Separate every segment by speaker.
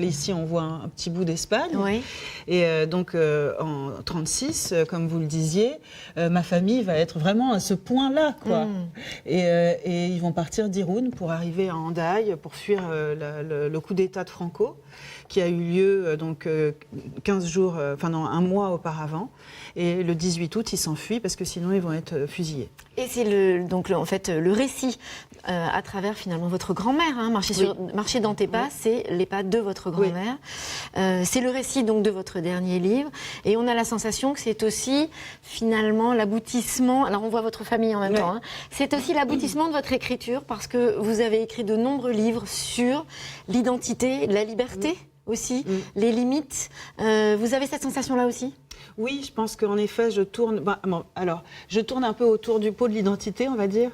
Speaker 1: Ici, on voit un petit bout d'Espagne.
Speaker 2: Oui.
Speaker 1: Et donc, en 1936, comme vous le disiez, ma famille va être vraiment à ce point-là, quoi. Et ils vont partir d'Irún pour arriver à Hendaye, pour fuir le coup d'État de Franco, qui a eu lieu donc 15 jours, un mois auparavant. Et le 18 août, ils s'enfuient parce que sinon ils vont être fusillés.
Speaker 2: Et c'est en fait le récit à travers finalement votre grand-mère. Hein, Marcher dans tes pas, c'est les pas de votre grand-mère. C'est le récit donc de votre dernier livre. Et on a la sensation que c'est aussi finalement l'aboutissement. Alors on voit votre famille en même temps. Hein, c'est aussi l'aboutissement de votre écriture parce que vous avez écrit de nombreux livres sur l'identité, la liberté aussi, les limites. Vous avez cette sensation-là aussi ?
Speaker 1: Oui, je pense qu'en effet, je tourne un peu autour du pot de l'identité, on va dire.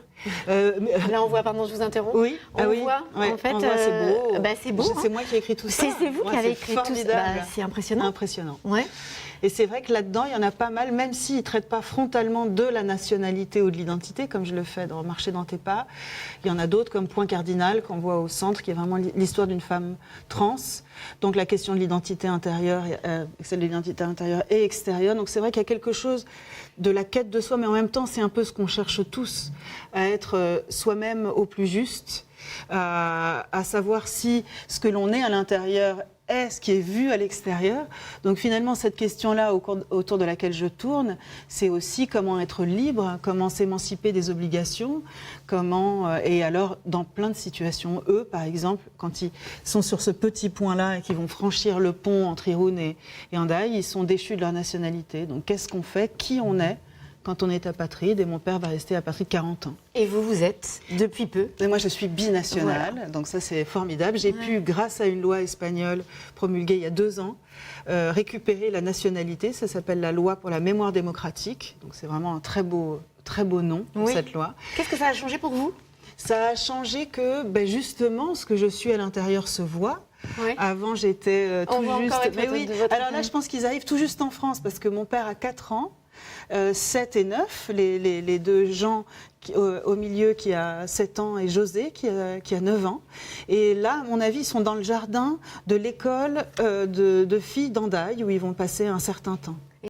Speaker 2: Là, on voit, pardon, je vous interromps.
Speaker 1: Oui,
Speaker 2: on voit, en fait,
Speaker 1: c'est beau.
Speaker 2: C'est beau.
Speaker 1: C'est moi qui ai écrit tout ça.
Speaker 2: C'est vous qui avez écrit tout ça. C'est impressionnant.
Speaker 1: Impressionnant.
Speaker 2: Ouais.
Speaker 1: Et c'est vrai que là-dedans, il y en a pas mal, même s'ils ne traitent pas frontalement de la nationalité ou de l'identité, comme je le fais dans Marcher dans tes pas. Il y en a d'autres, comme Point cardinal, qu'on voit au centre, qui est vraiment l'histoire d'une femme trans. Donc la question de l'identité intérieure, celle de l'identité intérieure et extérieure. Donc c'est vrai qu'il y a quelque chose de la quête de soi, mais en même temps, c'est un peu ce qu'on cherche tous, à être soi-même au plus juste, à savoir si ce que l'on est à l'intérieur est ce qui est vu à l'extérieur. Donc finalement, cette question-là autour de laquelle je tourne, c'est aussi comment être libre, comment s'émanciper des obligations, et alors dans plein de situations, eux par exemple, quand ils sont sur ce petit point-là et qu'ils vont franchir le pont entre Irún et Hendaye, ils sont déchus de leur nationalité. Donc qu'est-ce qu'on fait, qui on est quand on est apatride, et mon père va rester apatride 40 ans.
Speaker 2: Et vous êtes, depuis peu.
Speaker 1: Et moi, je suis binationale, donc ça, c'est formidable. J'ai pu, grâce à une loi espagnole promulguée il y a 2 ans, récupérer la nationalité. Ça s'appelle la loi pour la mémoire démocratique. Donc c'est vraiment un très beau nom, cette loi.
Speaker 2: Qu'est-ce que ça a changé pour vous ?
Speaker 1: Ça a changé que, justement, ce que je suis à l'intérieur se voit.
Speaker 2: Oui.
Speaker 1: Avant, j'étais tout juste...
Speaker 2: Mais oui.
Speaker 1: Alors là, je pense qu'ils arrivent tout juste en France, parce que mon père a 4 ans. 7 et 9, les 2 gens au milieu qui a 7 ans et José qui a 9 ans. Et là, à mon avis, ils sont dans le jardin de l'école de filles d'Hendaye où ils vont passer un certain temps.